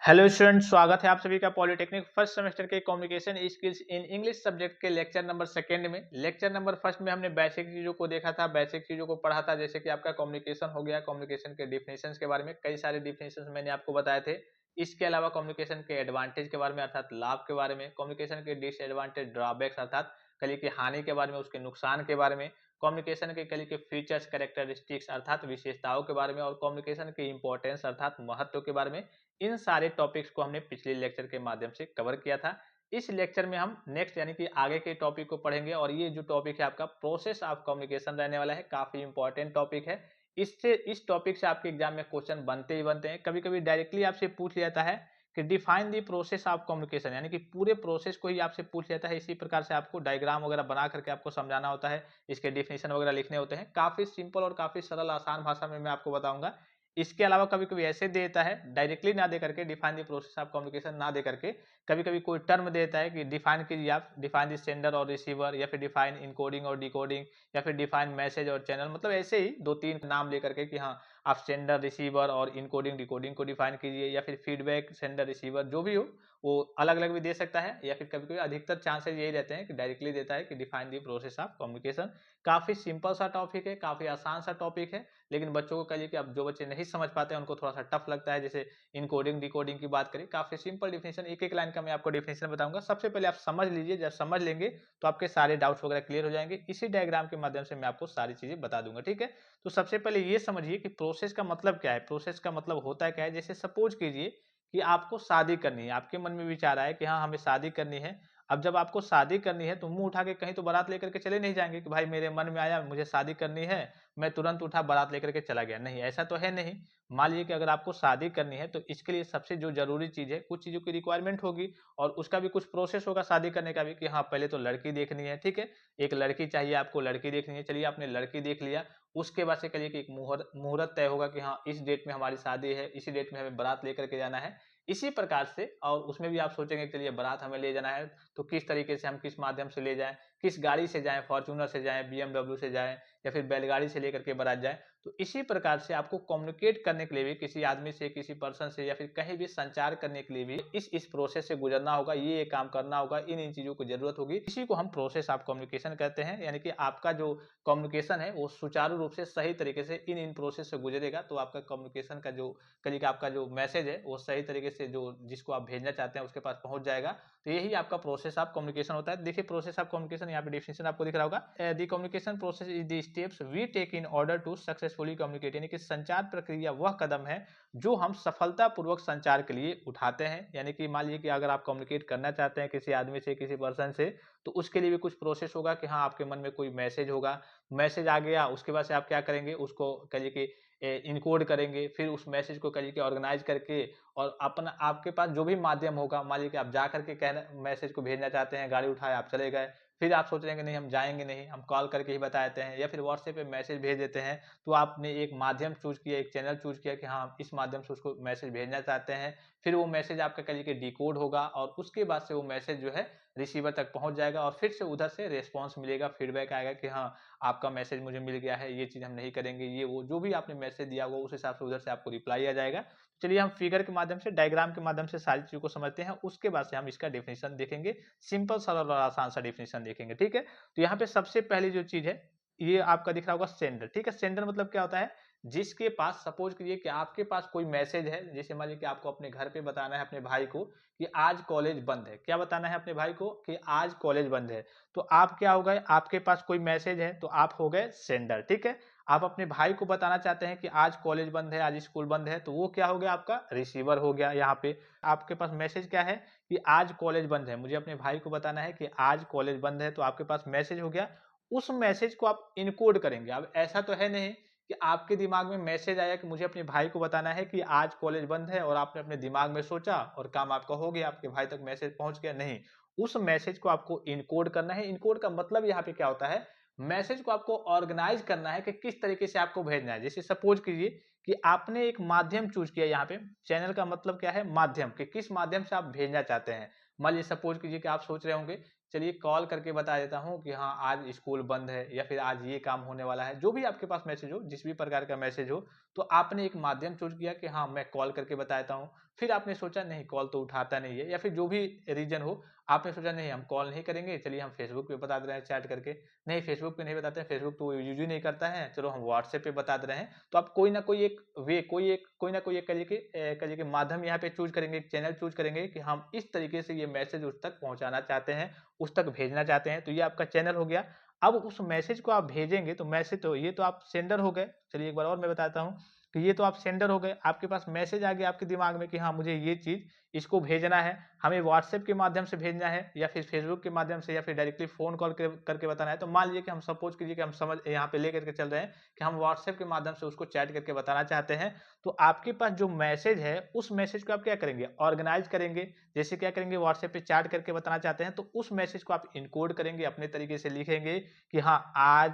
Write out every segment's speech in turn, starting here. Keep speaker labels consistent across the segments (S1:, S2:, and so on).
S1: Hello student, स्वागत है आप सभी का पॉलिटेक्निक फर्स्ट सेमेस्टर के communication skills in English subject के लेक्चर नंबर सेकंड में। लेक्चर नंबर फर्स्ट में हमने बेसिक चीजों को देखा था, बेसिक चीजों को पढ़ा था, जैसे कि आपका कम्युनिकेशन हो गया। कम्युनिकेशन के डिफिनेशंस के बारे में कई सारे डिफिनेशंस मैंने आपको बताए थे। इसके अलावा कम्युनिकेशन के एडवांटेज के बारे में अर्थात लाभ के बारे में, कम्युनिकेशन के डिसएडवांटेज ड्रॉबैक्स अर्थात कली की हानि के बारे में, उसके नुकसान के बारे में, कम्युनिकेशन के कली के फीचर्स कैरेक्टरिस्टिक्स अर्थात विशेषताओं के बारे में, और कम्युनिकेशन के इंपॉर्टेंस अर्थात महत्व के बारे में। इन सारे टॉपिक्स को हमने पिछले लेक्चर के माध्यम से कवर किया था। इस लेक्चर में हम नेक्स्ट यानी कि आगे के टॉपिक को पढ़ेंगे, और ये जो टॉपिक है आपका प्रोसेस ऑफ कम्युनिकेशन रहने वाला है। काफी इंपॉर्टेंट टॉपिक है। इससे इस टॉपिक से आपके एग्जाम में क्वेश्चन बनते ही बनते हैं। कभी कभी डायरेक्टली आपसे पूछ लिया जाता है कि define the process of communication, यानी कि पूरे प्रोसेस को ही आपसे पूछ लेता है। इसी प्रकार से आपको डायग्राम वगैरह बना करके आपको समझाना होता है, इसके डिफिनेशन वगैरह लिखने होते हैं। काफी सिंपल और काफी सरल आसान भाषा में मैं आपको बताऊंगा। इसके अलावा कभी कभी ऐसे दे देता है, डायरेक्टली ना दे करके, define the process of communication ना दे करके, कभी कभी कोई टर्म देता है कि डिफाइन कीजिए आप, डिफाइन द सेंडर और रिसीवर, या फिर डिफाइन इनकोडिंग और डिकोडिंग, या फिर डिफाइन मैसेज और चैनल। मतलब ऐसे ही दो तीन नाम लेकर के कि हाँ आप सेंडर रिसीवर और इनकोडिंग डिकोडिंग को डिफाइन कीजिए, या फिर फीडबैक सेंडर रिसीवर जो भी हो वो अलग अलग भी दे सकता है। या फिर कभी कभी अधिकतर चांसेस यही रहते हैं कि डायरेक्टली देता है कि define the process of communication. काफी सिंपल सा टॉपिक है, काफी आसान सा टॉपिक है, लेकिन बच्चों को कहिए कि अब जो बच्चे नहीं समझ पाते हैं उनको थोड़ा सा टफ लगता है। जैसे इनकोडिंग डिकोडिंग की बात करें, काफी सिंपल डिफिनेशन, एक एक लाइन का मैं आपको डिफिनेशन बताऊंगा। सबसे पहले आप समझ लीजिए, जब समझ लेंगे तो आपके सारे डाउट्स वगैरह क्लियर हो जाएंगे। इसी डायग्राम के माध्यम से मैं आपको सारी चीजें बता दूंगा, ठीक है। तो सबसे पहले ये समझिए कि प्रोसेस का मतलब क्या है। प्रोसेस का मतलब होता क्या है, जैसे सपोज कीजिए कि आपको शादी करनी है, आपके मन में विचार आया कि हाँ हमें शादी करनी है। अब जब आपको शादी करनी है तो मुंह उठा के कहीं तो बारात लेकर के चले नहीं जाएंगे कि भाई मेरे मन में आया मुझे शादी करनी है, मैं तुरंत उठा बारात लेकर के चला गया। नहीं, ऐसा तो है नहीं। मान लीजिए कि अगर आपको शादी करनी है तो इसके लिए सबसे जो जरूरी चीज है, कुछ चीजों की रिक्वायरमेंट होगी, और उसका भी कुछ प्रोसेस होगा शादी करने का भी, कि हाँ पहले तो लड़की देखनी है, ठीक है। एक लड़की चाहिए आपको, लड़की देखनी है। चलिए आपने लड़की देख लिया, उसके बाद से कहिए कि एक मुहूर्त मुहूर्त तय होगा कि हाँ इस डेट में हमारी शादी है, इसी डेट में हमें बारात लेकर के जाना है। इसी प्रकार से, और उसमें भी आप सोचेंगे कि चलिए बारात हमें ले जाना है तो किस तरीके से हम किस माध्यम से ले जाएं, किस गाड़ी से जाएं, फॉर्च्यूनर से जाएं, बीएमडब्ल्यू से जाएं, या फिर बैलगाड़ी से लेकर के बारात जाएं। तो इसी प्रकार से आपको कम्युनिकेट करने के लिए भी किसी आदमी से, किसी पर्सन से, या फिर कहीं भी संचार करने के लिए भी इस प्रोसेस से गुजरना होगा, ये काम करना होगा, इन इन चीजों की जरूरत होगी। इसी को हम प्रोसेस ऑफ कम्युनिकेशन कहते हैं। यानी कि आपका जो कम्युनिकेशन है वो सुचारू रूप से सही तरीके से इन प्रोसेस से गुजरेगा, तो आपका कम्युनिकेशन का जो कल का आपका जो मैसेज है वो सही तरीके से जो जिसको आप भेजना चाहते हैं उसके पास पहुंच जाएगा। तो यही आपका प्रोसेस ऑफ कम्युनिकेशन होता है। देखिए प्रोसेस ऑफ कम्युनिकेशन, यहाँ पे डिफिनेशन आपको दिख रहा होगा, the communication process is the steps we take in order to successfully communicate. यानी कि संचार प्रक्रिया वह कदम है जो हम सफलतापूर्वक संचार के लिए उठाते हैं। यानी कि मान लीजिए कि अगर आप कम्युनिकेट करना चाहते हैं किसी आदमी से, किसी पर्सन से, तो उसके लिए भी कुछ प्रोसेस होगा कि हाँ आपके मन में कोई मैसेज होगा, मैसेज आ गया, उसके बाद से आप क्या करेंगे, उसको कहिए कि इनकोड करेंगे, फिर उस मैसेज को कहिए कि ऑर्गेनाइज करके, और अपना आपके पास जो भी माध्यम होगा, मान लीजिए कि आप जा करके कहना मैसेज को भेजना चाहते हैं, गाड़ी उठाए आप चले गए, फिर आप सोच रहे हैं कि नहीं हम जाएंगे नहीं, हम कॉल करके ही बता देते हैं, या फिर व्हाट्सएप पे मैसेज भेज देते हैं। तो आपने एक माध्यम चूज किया, एक चैनल चूज किया कि हाँ इस माध्यम से उसको मैसेज भेजना चाहते हैं। फिर वो मैसेज आपका कहिए कि डिकोड होगा, और उसके बाद से वो मैसेज जो है रिसीवर तक पहुंच जाएगा, और फिर से उधर से रेस्पॉन्स मिलेगा, फीडबैक आएगा कि हाँ आपका मैसेज मुझे मिल गया है, ये चीज हम नहीं करेंगे, ये वो जो भी आपने मैसेज दिया होगा उस हिसाब से उधर से आपको रिप्लाई आ जाएगा। चलिए हम फिगर के माध्यम से, डायग्राम के माध्यम से सारी चीजों को समझते हैं, उसके बाद से हम इसका डेफिनेशन देखेंगे। सिंपल सरल और आसान सा डेफिनेशन देखेंगे, ठीक है। तो यहाँ पे सबसे पहली जो चीज है, ये आपका दिख रहा होगा सेंडर, ठीक है। सेंडर मतलब क्या होता है, जिसके पास, सपोज करिए कि आपके पास कोई मैसेज है, जैसे मान लीजिए कि आपको अपने घर पे बताना है अपने भाई को कि आज कॉलेज बंद है। क्या बताना है अपने भाई को कि आज कॉलेज बंद है। तो आप क्या हो गए, आपके पास कोई मैसेज है तो आप हो गए सेंडर, ठीक है। आप अपने भाई को बताना चाहते हैं कि आज कॉलेज बंद है, आज स्कूल बंद है, तो वो क्या हो गया, आपका रिसीवर हो गया। यहाँ पे आपके पास मैसेज क्या है कि आज कॉलेज बंद है, मुझे अपने भाई को बताना है कि आज कॉलेज बंद है, तो आपके पास मैसेज हो गया। उस मैसेज को आप इनकोड करेंगे। अब ऐसा तो है नहीं कि आपके दिमाग में मैसेज आया कि मुझे अपने भाई को बताना है कि आज कॉलेज बंद है, और आपने अपने दिमाग में सोचा और काम आपका हो गया, आपके भाई तक मैसेज पहुंच गया। नहीं, उस मैसेज को आपको इनकोड करना है। इनकोड का मतलब यहाँ पे क्या होता है, मैसेज को आपको ऑर्गेनाइज करना है कि किस तरीके से आपको भेजना है। जैसे सपोज कीजिए कि आपने एक माध्यम चूज किया, यहाँ पे चैनल का मतलब क्या है, माध्यम, कि किस माध्यम से आप भेजना चाहते हैं। मान लीजिए सपोज कीजिए कि आप सोच रहे होंगे, चलिए कॉल करके बता देता हूँ कि हाँ आज स्कूल बंद है, या फिर आज ये काम होने वाला है, जो भी आपके पास मैसेज हो, जिस भी प्रकार का मैसेज हो, तो आपने एक माध्यम चूज किया कि हाँ मैं कॉल करके बताता हूँ, फिर आपने सोचा नहीं कॉल तो उठाता नहीं है, या फिर जो भी रीजन हो, आपने सोचा नहीं हम कॉल नहीं करेंगे, चलिए हम फेसबुक पे बता दे रहे हैं चैट करके, नहीं फेसबुक पे नहीं बताते हैं, फेसबुक तो वो यूज ही नहीं करता है, चलो हम व्हाट्सएप पे बता दे रहे हैं। तो आप कोई ना कोई एक वे, कोई ना कोई एक करिए कि माध्यम यहाँ पे चूज करेंगे, एक चैनल चूज करेंगे कि हम इस तरीके से ये मैसेज उस तक पहुंचाना चाहते हैं, उस तक भेजना चाहते हैं, तो ये आपका चैनल हो गया। अब उस मैसेज को आप भेजेंगे तो मैसेज तो ये तो आप सेंडर हो गए। चलिए एक बार और मैं बताता हूँ कि ये तो आप सेंडर हो गए, आपके पास मैसेज आ गया आपके दिमाग में कि हाँ मुझे ये चीज इसको भेजना है, हमें व्हाट्सएप के माध्यम से भेजना है या फिर फेसबुक के माध्यम से या फिर डायरेक्टली फोन कॉल करके बताना है। तो मान लीजिए कि हम सपोज कीजिए कि हम समझ यहाँ पे लेकर के चल रहे हैं कि हम व्हाट्सएप के माध्यम से उसको चैट करके बताना चाहते हैं, तो आपके पास जो मैसेज है उस मैसेज को आप क्या करेंगे, ऑर्गेनाइज करेंगे। जैसे क्या करेंगे, व्हाट्सएप पे चैट करके बताना चाहते हैं तो उस मैसेज को आप इनकोड करेंगे, अपने तरीके से लिखेंगे कि हाँ आज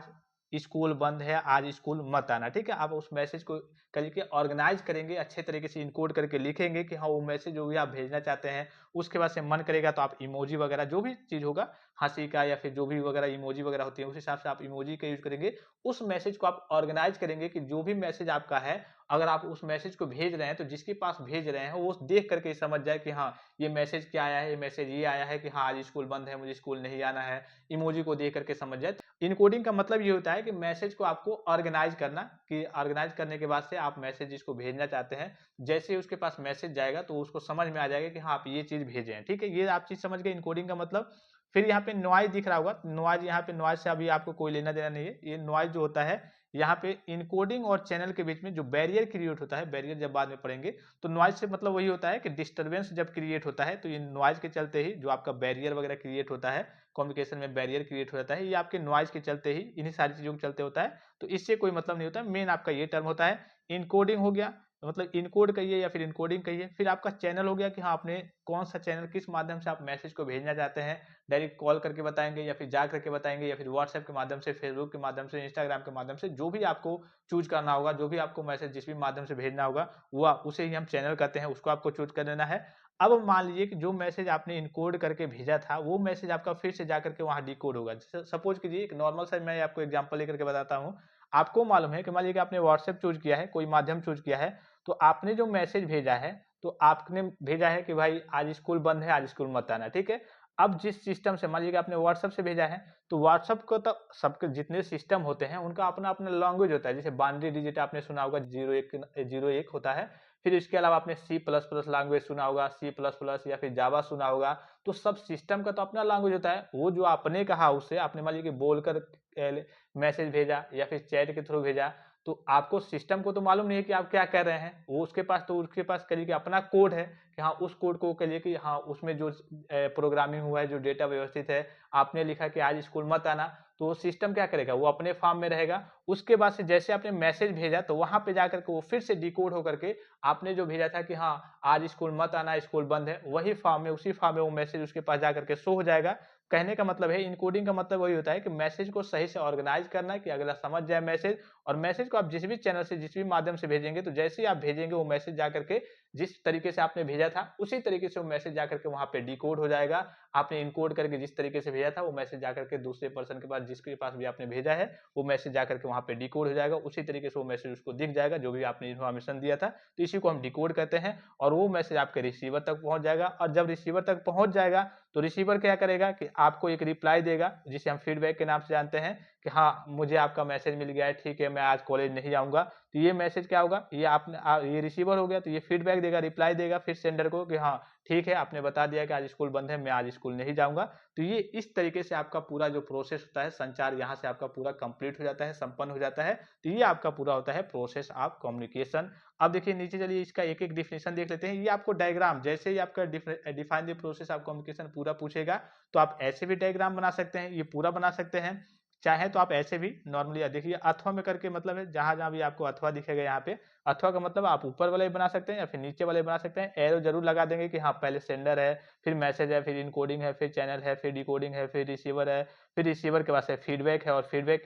S1: स्कूल बंद है, आज स्कूल मत आना। ठीक है, आप उस मैसेज को करके ऑर्गेनाइज करेंगे, अच्छे तरीके से इनकोड करके लिखेंगे कि हाँ वो मैसेज जो भी आप भेजना चाहते हैं। उसके बाद से मन करेगा तो आप इमोजी वगैरह जो भी चीज होगा, हंसी का या फिर जो भी वगैरह इमोजी वगैरह होती है, उस हिसाब से आप इमोजी का यूज करेंगे। उस मैसेज को आप ऑर्गेनाइज करेंगे कि जो भी मैसेज आपका है, अगर आप उस मैसेज को भेज रहे हैं तो जिसके पास भेज रहे हैं वो देख करके समझ जाए कि हाँ ये मैसेज क्या आया है, ये मैसेज ये आया है कि हाँ आज स्कूल बंद है, मुझे स्कूल नहीं आना है, इमोजी को देख करके समझ जाए। इनकोडिंग का मतलब ये होता है कि मैसेज को आपको ऑर्गेनाइज करना, कि ऑर्गेनाइज करने के बाद से आप मैसेज जिसको भेजना चाहते हैं, जैसे ही उसके पास मैसेज जाएगा तो उसको समझ में आ जाएगा कि हाँ आप ये चीज भेजे हैं। ठीक है, ये आप चीज समझ गए इनकोडिंग का मतलब। फिर यहाँ पे नॉइज दिख रहा होगा, नॉइज, यहाँ पे नॉइज से अभी आपको कोई लेना देना नहीं है। ये नॉइज जो होता है, यहाँ पे इनकोडिंग और चैनल के बीच में जो बैरियर क्रिएट होता है, बैरियर जब बाद में पढ़ेंगे, तो नॉइज से मतलब वही होता है कि डिस्टरबेंस जब क्रिएट होता है, तो ये नॉइज के चलते ही जो आपका बैरियर वगैरह क्रिएट होता है, कम्युनिकेशन में बैरियर क्रिएट हो जाता है, ये आपके नॉइज के चलते ही, इन्हीं सारी चीजों के चलते होता है। तो इससे कोई मतलब नहीं होता, मेन आपका ये टर्म होता है। इनकोडिंग हो गया, मतलब इनकोड कहिए या फिर इनकोडिंग कहिए। फिर आपका चैनल हो गया कि हाँ आपने कौन सा चैनल, किस माध्यम से आप मैसेज को भेजना चाहते हैं, डायरेक्ट कॉल करके बताएंगे या फिर जा करके बताएंगे या फिर व्हाट्सएप के माध्यम से, फेसबुक के माध्यम से, इंस्टाग्राम के माध्यम से, जो भी आपको चूज करना होगा, जो भी आपको मैसेज जिस भी माध्यम से भेजना होगा, वो उसे ही हम चैनल कहते हैं, उसको आपको चूज कर लेना है। अब मान लीजिए कि जो मैसेज आपने इनकोड करके भेजा था वो मैसेज आपका फिर से जाकर के वहां डिकोड होगा। सपोज कीजिए एक नॉर्मल सा मैं आपको एग्जांपल लेकर के बताता हूँ। आपको मालूम है कि मान लीजिए कि आपने व्हाट्सएप चूज किया है, कोई माध्यम चूज किया है, तो आपने जो मैसेज भेजा है, तो आपने भेजा है कि भाई आज स्कूल बंद है, आज स्कूल मत आना। ठीक है, अब जिस सिस्टम से मान लीजिए आपने व्हाट्सएप से भेजा है, तो व्हाट्सएप को तो सबके जितने सिस्टम होते हैं उनका अपना अपना लैंग्वेज होता है। जैसे बाइनरी डिजिट आपने सुना होगा, 01 होता है। फिर इसके अलावा आपने सी प्लस प्लस लैंग्वेज सुना होगा, सी प्लस प्लस या फिर जावा सुना होगा। तो सब सिस्टम का तो अपना लैंग्वेज होता है। वो जो आपने कहा उससे, आपने मान लीजिए कि बोलकर मैसेज भेजा या फिर चैट के थ्रू भेजा, तो आपको सिस्टम को तो मालूम नहीं है कि आप क्या कह रहे हैं। वो उसके पास करिए कि अपना कोड है कि हाँ उस कोड को करिए कि हाँ उसमें जो प्रोग्रामिंग हुआ है, जो डेटा व्यवस्थित है, आपने लिखा कि आज स्कूल मत आना, तो वो सिस्टम क्या करेगा, वो अपने फॉर्म में रहेगा। उसके बाद से जैसे आपने मैसेज भेजा तो वहां पे जाकर के वो फिर से डिकोड होकर के आपने जो भेजा था कि हाँ आज स्कूल मत आना, स्कूल बंद है, वही फॉर्म में, उसी फॉर्म में वो मैसेज उसके पास जाकर के शो हो जाएगा। कहने का मतलब है, इनकोडिंग का मतलब वही होता है कि मैसेज को सही से ऑर्गेनाइज करना, कि अगला समझ जाए मैसेज। और मैसेज को आप जिस भी चैनल से, जिस भी माध्यम से भेजेंगे, तो जैसे ही आप भेजेंगे वो मैसेज जाकर के जिस तरीके से आपने भेजा था उसी तरीके से वो मैसेज जाकर के वहां पे डिकोड हो जाएगा। आपने इनकोड करके जिस तरीके से भेजा था वो मैसेज जाकर के दूसरे पर्सन के पास, जिसके पास भी आपने भेजा है, वो मैसेज जाकर के वहां पे डिकोड हो जाएगा। उसी तरीके से वो मैसेज उसको दिख जाएगा जो भी आपने इन्फॉर्मेशन दिया था। तो इसी को हम डिकोड कहते हैं। और वो मैसेज आपके रिसीवर तक पहुंच जाएगा। और जब रिसीवर तक पहुंच जाएगा तो रिसीवर क्या करेगा कि आपको एक रिप्लाई देगा, जिसे हम फीडबैक के नाम से जानते हैं, कि हाँ मुझे आपका मैसेज मिल गया है, ठीक है मैं आज कॉलेज नहीं जाऊंगा। तो ये मैसेज क्या होगा, ये आपने ये रिसीवर हो गया, तो ये फीडबैक देगा, रिप्लाई देगा फिर सेंडर को कि हाँ ठीक है आपने बता दिया कि आज स्कूल बंद है, मैं आज स्कूल नहीं जाऊंगा। तो ये इस तरीके से आपका पूरा जो प्रोसेस होता है, संचार यहाँ से आपका पूरा कंप्लीट हो जाता है, संपन्न हो जाता है। तो ये आपका पूरा होता है प्रोसेस ऑफ कम्युनिकेशन। अब देखिए नीचे चलिए इसका एक एक डिफिनेशन देख लेते हैं। ये आपको डायग्राम, जैसे ही आपका define the process of communication पूरा पूछेगा, तो आप ऐसे भी डायग्राम बना सकते हैं, ये पूरा बना सकते हैं, चाहे तो आप ऐसे भी नॉर्मली देखिए अथवा में करके, मतलब है जहां जहां भी आपको अथवा दिखेगा यहाँ पे, अथवा का मतलब आप ऊपर वाले भी बना सकते हैं या फिर नीचे वाले बना सकते हैं। एरो जरूर लगा देंगे कि हाँ पहले सेंडर है, फिर मैसेज है, फिर इनकोडिंग है, फिर चैनल है, फिर डिकोडिंग है, फिर रिसीवर है, फिर रिसीवर के पास है फीडबैक है। और फीडबैक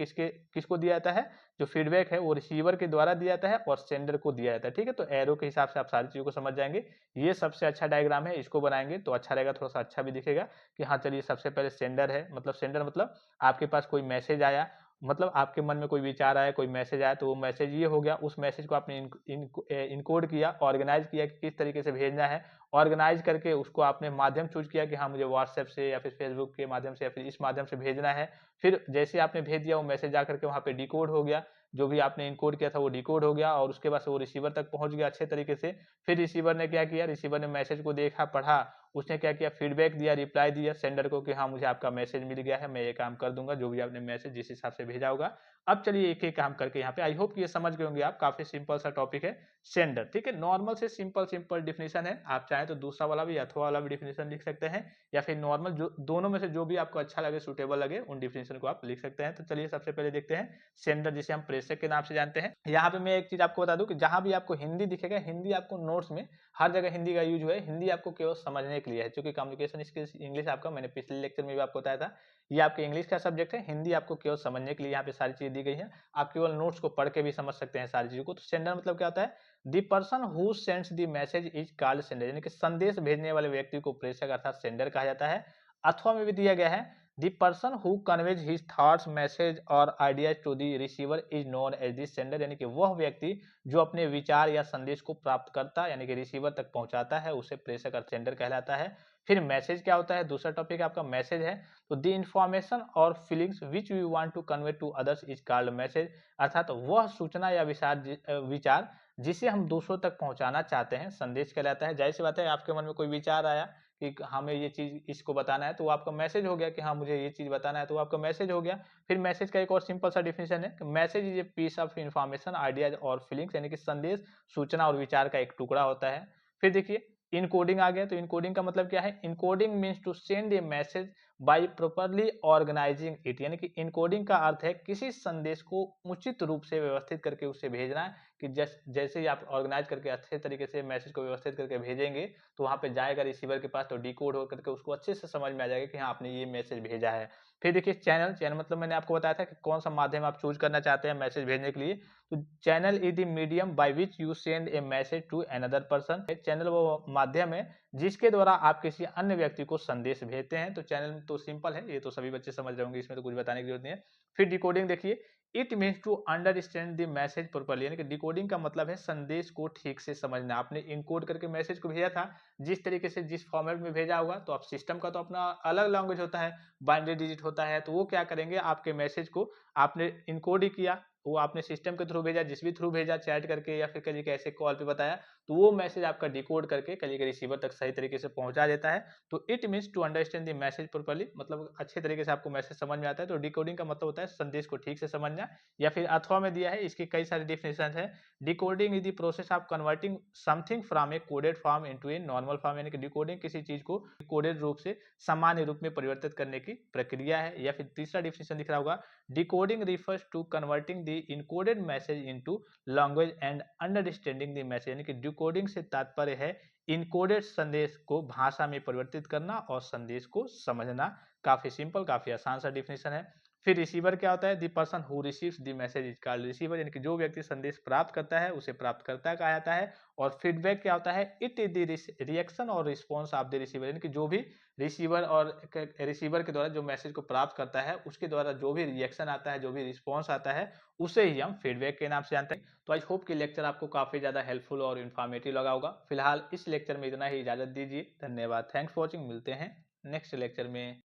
S1: किसको दिया जाता है, जो फीडबैक है वो रिसीवर के द्वारा दिया जाता है और सेंडर को दिया जाता है। ठीक है, तो एरो के हिसाब से आप सारी चीजों को समझ जाएंगे। ये सबसे अच्छा डायग्राम है, इसको बनाएंगे तो अच्छा रहेगा, थोड़ा सा अच्छा भी दिखेगा कि हाँ चलिए सबसे पहले सेंडर है, मतलब सेंडर मतलब आपके पास कोई मैसेज आया मतलब आपके मन में कोई विचार आया, कोई मैसेज आया, तो वो मैसेज ये हो गया, उस मैसेज को आपने इनकोड किया, ऑर्गेनाइज किया कि किस तरीके से भेजना है। ऑर्गेनाइज करके उसको आपने माध्यम चूज किया कि हाँ, मुझे व्हाट्सएप से या फिर फेसबुक के माध्यम से या फिर इस माध्यम से भेजना है। फिर जैसे आपने भेज दिया, वो मैसेज जा करके वहाँ पे डिकोड हो गया। जो भी आपने इनकोड किया था वो डिकोड हो गया और उसके बाद से वो रिसीवर तक पहुँच गया अच्छे तरीके से। फिर रिसीवर ने क्या किया, रिसीवर ने मैसेज को देखा, पढ़ा, उसने क्या किया, फीडबैक दिया, रिप्लाई दिया सेंडर को कि हाँ, मुझे आपका मैसेज मिल गया है, मैं ये काम कर दूँगा, जो भी आपने मैसेज जिस हिसाब से भेजा होगा। अब चलिए एक-एक काम करके यहाँ पे आई होप कि ये समझ गए होंगे आप, काफ़ी सिंपल सा टॉपिक है सेंडर, ठीक है? नॉर्मल से सिंपल डेफिनिशन है, आप चाहें तो दूसरा वाला भी अथवा वाला भी डेफिनिशन लिख सकते हैं या फिर नॉर्मल जो दोनों में से जो भी आपको अच्छा लगे, सूटेबल लगे, उन डेफिनिशन को आप लिख सकते हैं। तो चलिए सबसे पहले देखते हैं सेंडर, जिसे हम प्रेषक के नाम से जानते हैं। यहाँ पे मैं एक चीज़ आपको बता दूँ कि जहाँ भी आपको हिंदी दिखेगा, हिंदी आपको नोट्स में हर जगह हिंदी का यूज़ हुआ है, हिंदी आपको केवल समझने के लिए है, क्योंकि कम्युनिकेशन स्किल्स इंग्लिश आपका मैंने पिछले लेक्चर में भी आपको बताया था, ये आपके इंग्लिश का सब्जेक्ट है, हिंदी आपको केवल समझने के लिए यहाँ पे सारी चीज़ें दी गई हैं। आप केवल नोट्स को पढ़ के भी समझ सकते हैं सारी चीज़ों को। तो सेंडर मतलब क्या होता है? The person who sends the message is called sender, यानी कि संदेश भेजने वाले व्यक्ति को प्रेषक अर्थात सेंडर कहा जाता है। अथवा में भी दिया गया है, the person who conveys his thoughts, message और ideas to the receiver is known as the sender, यानी कि वह व्यक्ति जो अपने विचार या संदेश को प्राप्तकर्ता यानी कि रिसीवर तक पहुंचाता है, उसे प्रेषक और सेंडर कहलाता है। फिर मैसेज क्या होता है? दूसरा टॉपिक आपका मैसेज है। तो द इंफॉर्मेशन और feelings which we want to convey to others is called message, अर्थात वह सूचना या विचार जिसे हम दूसरों तक पहुंचाना चाहते हैं, संदेश कहलाता है। जाहिर सी बात है, आपके मन में कोई विचार आया कि हमें ये चीज इसको बताना है, तो वो आपका मैसेज हो गया कि हाँ, मुझे ये चीज बताना है, तो वो आपका मैसेज हो गया। फिर मैसेज का एक और सिंपल सा डिफिनेशन है, message is a piece of information, ideas और फीलिंग्स, यानी कि संदेश, सूचना और विचार का एक टुकड़ा होता है। फिर देखिए इनकोडिंग आ गया। तो इनकोडिंग का मतलब क्या है? Encoding means to send a message by properly organizing it, यानी कि इनकोडिंग का अर्थ है किसी संदेश को उचित रूप से व्यवस्थित करके उसे भेजना है। कि जैसे ही आप ऑर्गेनाइज करके अच्छे तरीके से मैसेज को व्यवस्थित करके भेजेंगे, तो वहां पे जाएगा रिसीवर के पास, तो डिकोड हो करके उसको अच्छे से समझ में आ जाएगा कि हाँ, आपने ये मैसेज भेजा है। फिर देखिए चैनल, चैनल मतलब मैंने आपको बताया था कि कौन सा माध्यम आप चूज करना चाहते हैं मैसेज भेजने के लिए। तो channel is the medium by which you send a message to another person. Channel वो माध्यम है जिसके द्वारा आप किसी अन्य व्यक्ति को संदेश भेजते हैं। तो चैनल तो सिंपल है, ये तो सभी बच्चे समझ रहे होंगे, इसमें तो कुछ बताने की जरूरत नहीं है। फिर डिकोडिंग देखिए, it means to understand the message properly, यानी कि डिकोडिंग का मतलब है संदेश को ठीक से समझना। आपने इनकोड करके मैसेज को भेजा था, जिस तरीके से जिस फॉर्मेट में भेजा होगा, तो आप सिस्टम का तो अपना अलग लैंग्वेज होता है, बाइनरी डिजिट होता है, तो वो क्या करेंगे, आपके मैसेज को आपने इनकोड ही किया, वो आपने सिस्टम के थ्रू भेजा, जिस भी थ्रू भेजा, चैट करके या फिर कहीं कैसे कॉल पे बताया, तो वो मैसेज आपका डिकोड करके कहीं रिसीवर तक सही तरीके से पहुंचा देता है। तो it means to understand the message properly, मतलब अच्छे तरीके से आपको मैसेज समझ में आता है। तो डिकोडिंग का मतलब होता है संदेश को ठीक से समझना। या फिर अथवा में दिया है, इसके कई सारे डिफिनेशन है। Decoding is the process of converting something from A coded form into a normal form, यानी कि डिकोडिंग किसी चीज को कोडेड रूप से सामान्य रूप में परिवर्तित करने की प्रक्रिया है। या फिर तीसरा डिफिनेशन दिख रहा होगा, decoding refers to converting the encoded message into language and understanding the message, यानी कि डिकोडिंग से तात्पर्य है इनकोडेड संदेश को भाषा में परिवर्तित करना और संदेश को समझना। काफी सिंपल, काफी आसान सा डिफिनेशन है। फिर रिसीवर क्या होता है? The person who receives the message is called receiver, यानी कि जो व्यक्ति संदेश प्राप्त करता है उसे प्राप्तकर्ता कहा जाता है। और फीडबैक क्या होता है? इट इज द रिएक्शन और रिस्पॉन्स ऑफ द रिसीवर, यानी कि जो भी रिसीवर और रिसीवर के द्वारा जो मैसेज को प्राप्त करता है, उसके द्वारा जो भी रिएक्शन आता है, जो भी रिस्पॉन्स आता है, उसे ही हम फीडबैक के नाम से जानते हैं। तो आई होप कि लेक्चर आपको काफी ज्यादा हेल्पफुल और इन्फॉर्मेटिव लगा होगा। फिलहाल इस लेक्चर में इतना ही, इजाजत दीजिए, धन्यवाद, थैंक्स फॉर वॉचिंग, मिलते हैं नेक्स्ट लेक्चर में।